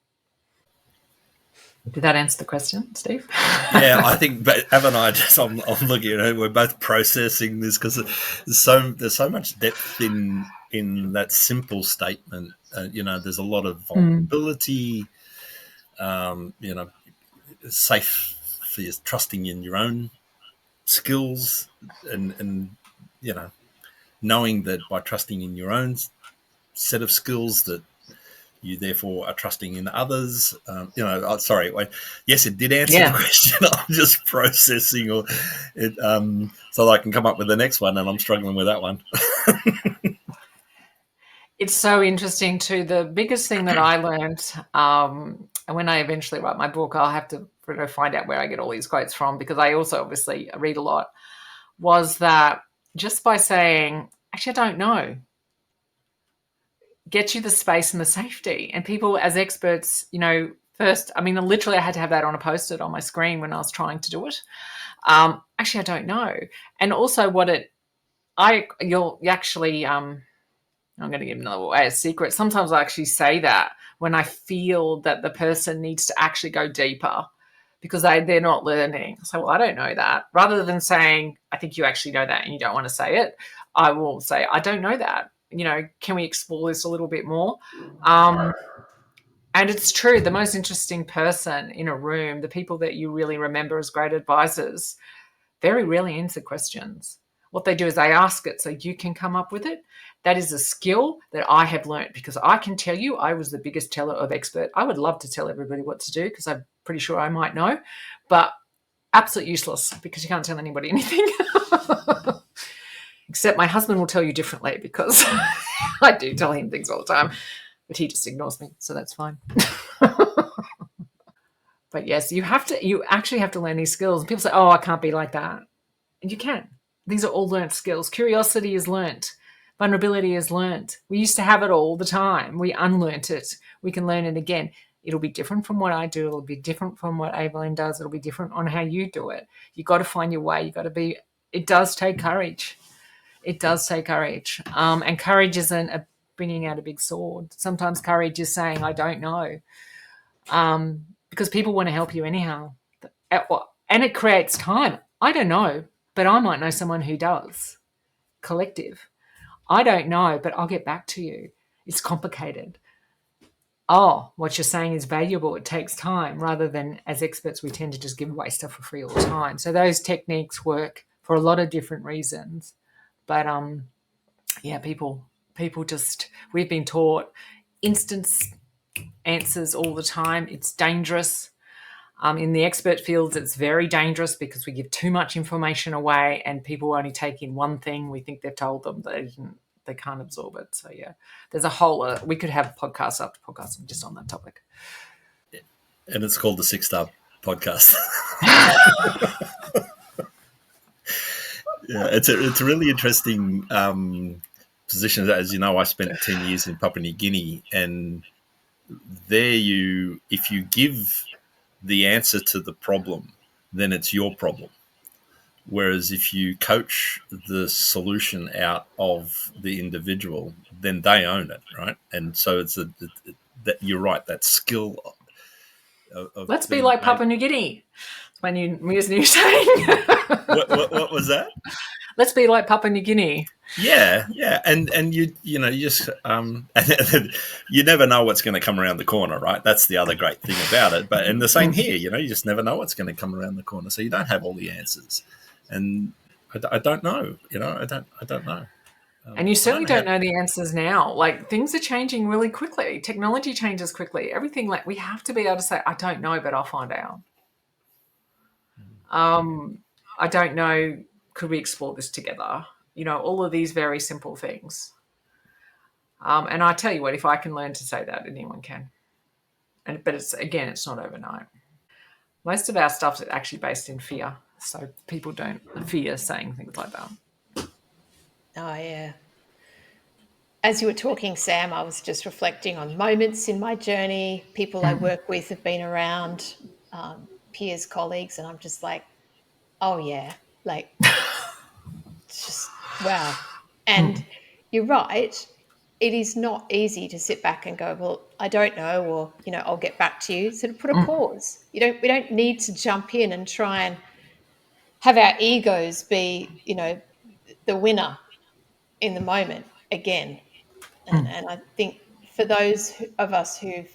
Did that answer the question, Steve? Yeah, I think, but Av and I I'm looking at it, we're both processing this, because there's so much depth in that simple statement. There's a lot of vulnerability, safe for you, trusting in your own skills, and knowing that by trusting in your own set of skills that you therefore are trusting in others. Yes, it did answer the question. I'm just processing, so that I can come up with the next one, and I'm struggling with that one. It's so interesting too. The biggest thing that I learned, and when I eventually write my book, I'll have to find out where I get all these quotes from, because I also obviously read a lot, was that just by saying, actually, I don't know, get you the space and the safety. And people as experts, first, I mean, literally I had to have that on a Post-it on my screen when I was trying to do it. Actually, I don't know. And also you'll actually, I'm going to give another way, a secret. Sometimes I actually say that when I feel that the person needs to actually go deeper, because they're not learning. So, well, I don't know that. Rather than saying, I think you actually know that and you don't want to say it, I will say, I don't know that. Can we explore this a little bit more? And it's true. The most interesting person in a room, the people that you really remember as great advisors, very rarely answer questions. What they do is they ask it so you can come up with it. That is a skill that I have learned, because I can tell you I was the biggest teller of expert. I would love to tell everybody what to do, because I'm pretty sure I might know, but absolutely useless, because you can't tell anybody anything. Except my husband will tell you differently, because I do tell him things all the time, but he just ignores me, so that's fine. But yes, you actually have to learn these skills. And people say, oh, I can't be like that. And you can. These are all learnt skills. Curiosity is learnt. Vulnerability is learnt. We used to have it all the time. We unlearnt it. We can learn it again. It'll be different from what I do. It'll be different from what Evelyn does. It'll be different on how you do it. You've got to find your way. It does take courage. It does take courage. And courage isn't bringing out a big sword. Sometimes courage is saying, I don't know. Because people want to help you anyhow. And it creates time. I don't know, but I might know someone who does. Collective. I don't know, but I'll get back to you. It's complicated. Oh, what you're saying is valuable. It takes time, rather than as experts, we tend to just give away stuff for free all the time. So those techniques work for a lot of different reasons. But yeah, people just, we've been taught instant answers all the time. It's dangerous. In the expert fields, it's very dangerous because we give too much information away and people only take in one thing. We think they've told them, they can't absorb it. So yeah, there's a whole, we could have podcast after podcast just on that topic. And it's called the 6-Star Podcast. Yeah, it's a really interesting position. As you know, I spent 10 years in Papua New Guinea, and there if you give the answer to the problem, then it's your problem. Whereas if you coach the solution out of the individual, then they own it, right? And so it's that you're right, that skill of let's be like Papua New Guinea. It's my new saying. What was that? Let's be like Papua New Guinea. Yeah, and you just you never know what's going to come around the corner, right? That's the other great thing about it. But and the same here, you just never know what's going to come around the corner, so you don't have all the answers. And I don't know, I don't know. And you certainly don't know the answers now. Like, things are changing really quickly. Technology changes quickly. Everything, like, we have to be able to say, I don't know, but I'll find out. I don't know. Could we explore this together? All of these very simple things. And I tell you what, if I can learn to say that, anyone can. But it's not overnight. Most of our stuff is actually based in fear. So people don't fear saying things like that. Oh, yeah. As you were talking, Sam, I was just reflecting on moments in my journey. People I work with have been around, peers, colleagues, and I'm just like, oh, yeah, like, it's just, wow. And you're right. It is not easy to sit back and go, well, I don't know, or, I'll get back to you. So to put a pause. We don't need to jump in and try and have our egos be, the winner in the moment again. And I think for those of us who've,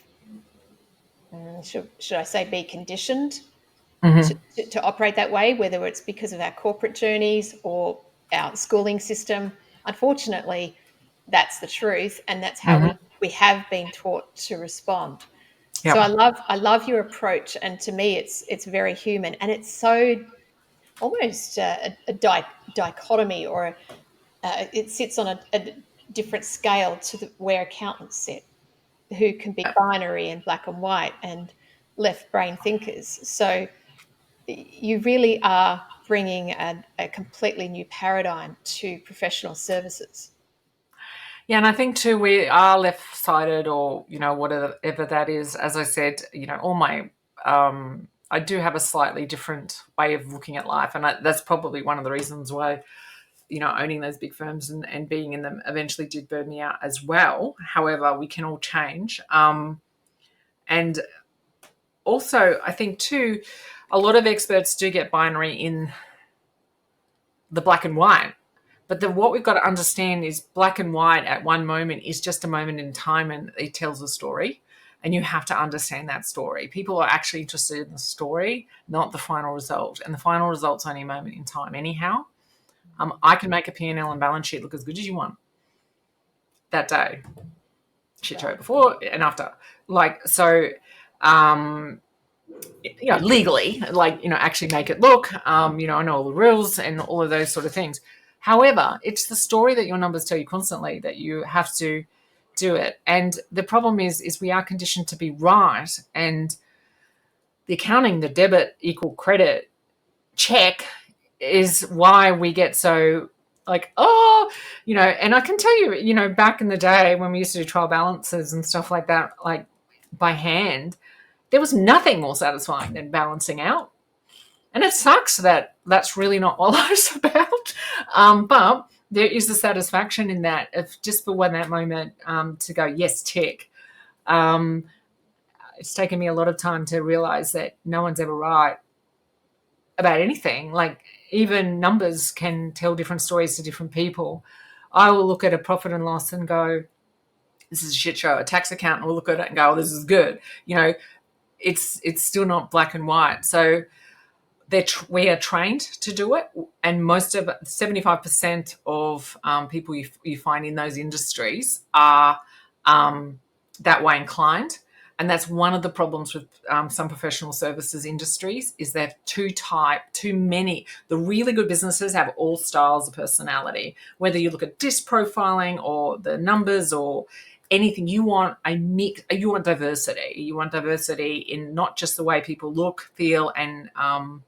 should I say, be conditioned to operate that way, whether it's because of our corporate journeys or our schooling system, unfortunately, that's the truth, and that's how we have been taught to respond. Yep. So I love your approach, and to me, it's very human, and it's so almost a dichotomy, or it sits on a different scale to where accountants sit, who can be binary and black and white and left brain thinkers. So you really are bringing a completely new paradigm to professional services. Yeah, and I think too, we are left-sided, or whatever that is. As I said, all my I do have a slightly different way of looking at life, and that's probably one of the reasons why owning those big firms and being in them eventually did burn me out as well. However, we can all change. And also, I think too, a lot of experts do get binary in the black and white. But what we've got to understand is black and white at one moment is just a moment in time, and it tells a story. And you have to understand that story. People are actually interested in the story, not the final result. And the final result's only a moment in time anyhow. I can make a P&L and balance sheet look as good as you want that day. Shit show before and after. Legally, actually make it look, I know all the rules and all of those sort of things. However, it's the story that your numbers tell you constantly that you have to do it. And the problem is we are conditioned to be right. And the accounting, the debit equal credit check is why we get so and I can tell you, back in the day when we used to do trial balances and stuff like that, like by hand, there was nothing more satisfying than balancing out. And it sucks that that's really not what life's about. But there is the satisfaction in that, if just for that moment to go, yes, tick. It's taken me a lot of time to realize that no one's ever right about anything. Like, even numbers can tell different stories to different people. I will look at a profit and loss and go, this is a shit show. A tax accountant will look at it and go, oh, this is good. It's still not black and white. So we are trained to do it, and most of 75% of people you find in those industries are that way inclined. And that's one of the problems with some professional services industries, is they're too many. The really good businesses have all styles of personality. Whether you look at disc profiling or the numbers or anything, you want a mix. You want diversity. You want diversity in not just the way people look, feel, and are,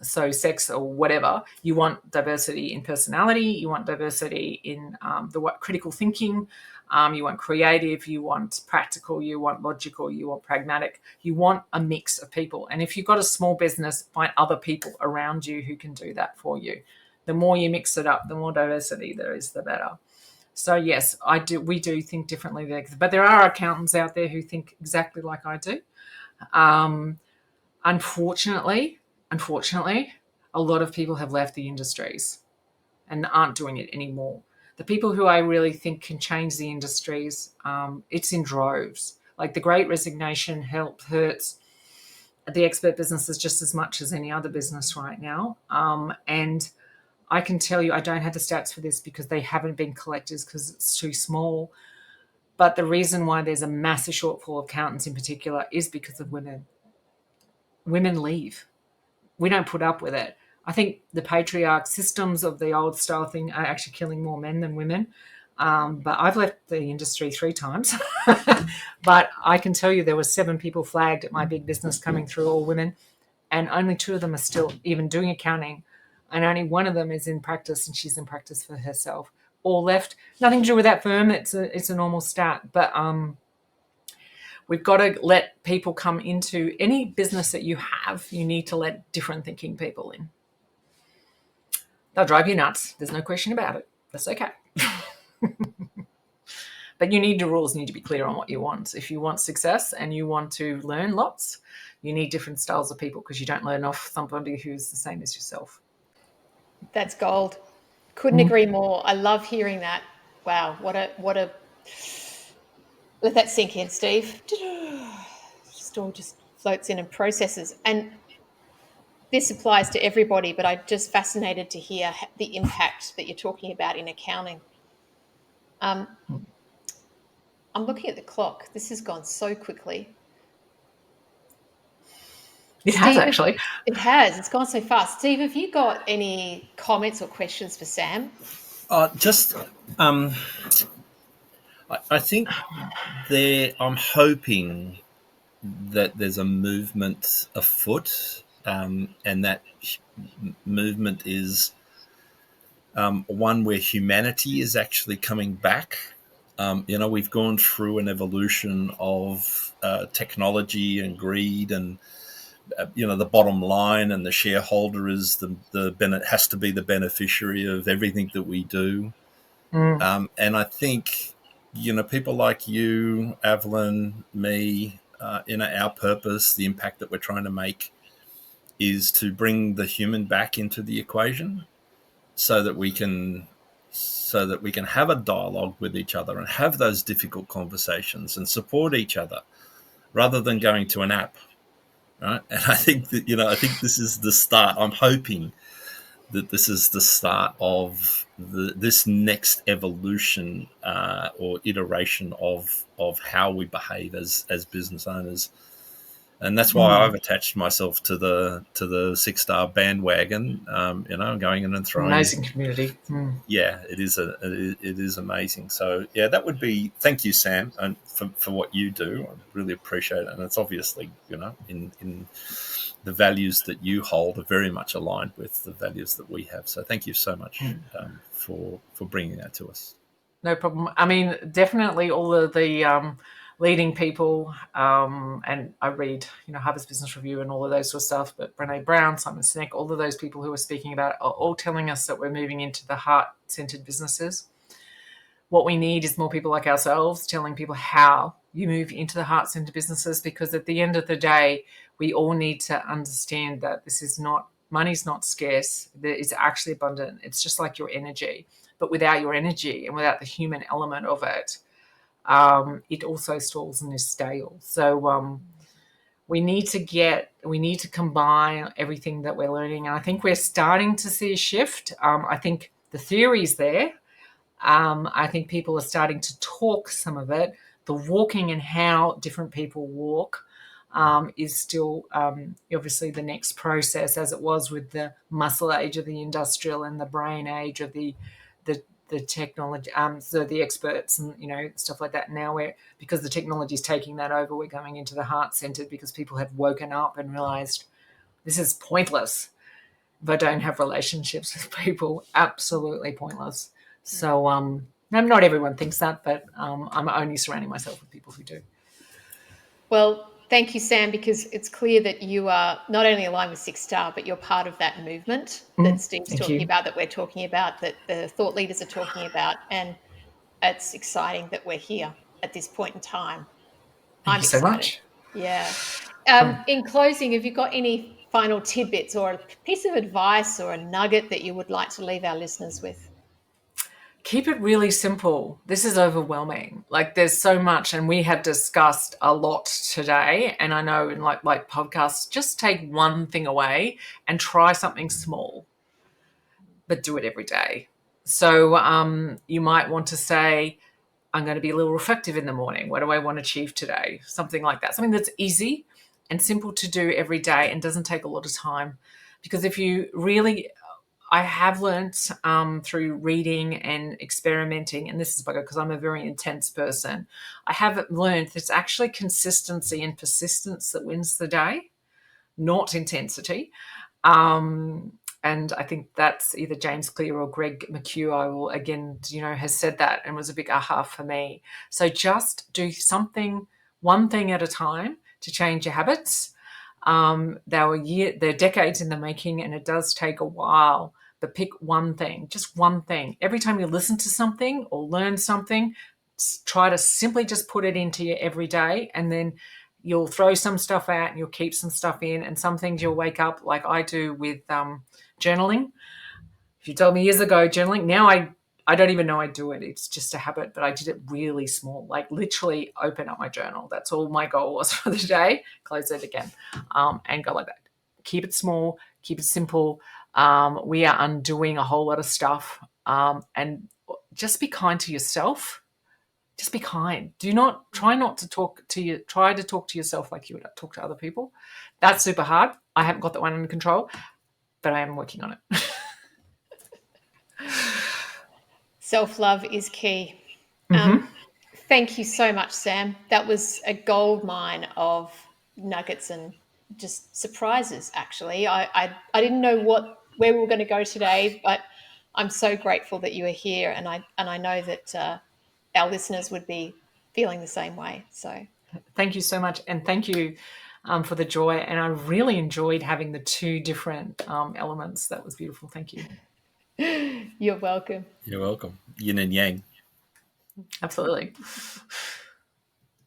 so sex or whatever. You want diversity in personality. You want diversity in critical thinking. You want creative. You want practical. You want logical. You want pragmatic. You want a mix of people. And if you've got a small business, find other people around you who can do that for you. The more you mix it up, the more diversity there is, the better. So yes, we do think differently there, but there are accountants out there who think exactly like I do. Unfortunately, a lot of people have left the industries and aren't doing it anymore. The people who I really think can change the industries, it's in droves. Like the Great Resignation hurts the expert businesses just as much as any other business right now. And I can tell you, I don't have the stats for this because they haven't been collected because it's too small. But the reason why there's a massive shortfall of accountants in particular is because of women. Women leave. We don't put up with it. I think the patriarch systems of the old style thing are actually killing more men than women. But I've left the industry 3 times. But I can tell you there were 7 people flagged at my big business coming through, all women, and only 2 of them are still even doing accounting. And only one of them is in practice, and she's in practice for herself. All left. Nothing to do with that firm. It's a normal stat. But we've got to let people come into any business that you have. You need to let different thinking people in. They'll drive you nuts. There's no question about it. That's okay. But the rules need to be clear on what you want. If you want success and you want to learn lots, you need different styles of people, because you don't learn off somebody who's the same as yourself. That's gold. Couldn't agree more. I love hearing that. Wow, what a let that sink in, Steve. Just floats in and processes. And this applies to everybody, but I'm just fascinated to hear the impact that you're talking about in accounting. I'm looking at the clock. This has gone so quickly. It has, actually. It has. It's gone so fast. Steve, have you got any comments or questions for Sam? I think I'm hoping that there's a movement afoot, and that movement is one where humanity is actually coming back. We've gone through an evolution of technology and greed, and the bottom line and the shareholder is has to be the beneficiary of everything that we do. And I think people like you, Evelyn, me, our purpose, the impact that we're trying to make, is to bring the human back into the equation, so that we can have a dialogue with each other and have those difficult conversations and support each other, rather than going to an app, right? And I think that this is the start. I'm hoping that this is the start of this next evolution or iteration of how we behave as business owners. And that's why I've attached myself to the 6-star bandwagon. Going in and throwing amazing community. Yeah, it is amazing. So yeah, that would be. Thank you, Sam, and for what you do. I really appreciate it. And it's obviously in the values that you hold are very much aligned with the values that we have. So thank you so much for bringing that to us. No problem. I mean, definitely all of the leading people, and I read, Harvard's Business Review and all of those sort of stuff, but Brené Brown, Simon Sinek, all of those people who are speaking about it are all telling us that we're moving into the heart-centered businesses. What we need is more people like ourselves telling people how you move into the heart-centered businesses, because at the end of the day, we all need to understand that money's not scarce. It's actually abundant. It's just like your energy. But without your energy and without the human element of it, it also stalls and is stale. So we need to combine everything that we're learning. And I think we're starting to see a shift. I think the theory's there. I think people are starting to talk some of it. The walking and how different people walk is still obviously the next process, as it was with the muscle age of the industrial and the brain age of the technology, so the experts and stuff like that. Now because the technology is taking that over, we're going into the heart centered because people have woken up and realized this is pointless. If I don't have relationships with people, absolutely pointless. So not everyone thinks that, but I'm only surrounding myself with people who do. Well, thank you, Sam, because it's clear that you are not only aligned with Six Star, but you're part of that movement that Steve's talking about, that we're talking about, that the thought leaders are talking about. And it's exciting that we're here at this point in time. Thank you so much. Yeah. In closing, have you got any final tidbits or a piece of advice or a nugget that you would like to leave our listeners with? Keep it really simple. This is overwhelming. Like, there's so much, and we have discussed a lot today. And I know in like podcasts, just take one thing away and try something small, but do it every day. So you might want to say, I'm going to be a little reflective in the morning. What do I want to achieve today? Something like that. Something that's easy and simple to do every day and doesn't take a lot of time. Because if you really, I have learned through reading and experimenting, and this is because I'm a very intense person, I have learned that it's actually consistency and persistence that wins the day, not intensity. And I think that's either James Clear or Greg McHugh, has said that, and was a big aha for me. So just do something, one thing at a time, to change your habits. They're decades in the making, and it does take a while. But pick one thing, just one thing. Every time you listen to something or learn something, try to simply just put it into your everyday, and then you'll throw some stuff out and you'll keep some stuff in. And some things you'll wake up, like I do with journaling. If you told me years ago journaling, now I don't even know I do it. It's just a habit, but I did it really small, like literally open up my journal. That's all my goal was for the day. Close it again, and go like that. Keep it small, keep it simple. We are undoing a whole lot of stuff, and just be kind to yourself. Just be kind. Try to talk to yourself like you would talk to other people. That's super hard. I haven't got that one under control, but I am working on it. Self-love is key. Thank you so much, Sam. That was a gold mine of nuggets and just surprises, actually. I didn't know where we were going to go today, but I'm so grateful that you are here, and I know that our listeners would be feeling the same way. So thank you so much, and thank you for the joy. And I really enjoyed having the two different elements. That was beautiful. Thank you. You're welcome. You're welcome. Yin and yang. Absolutely.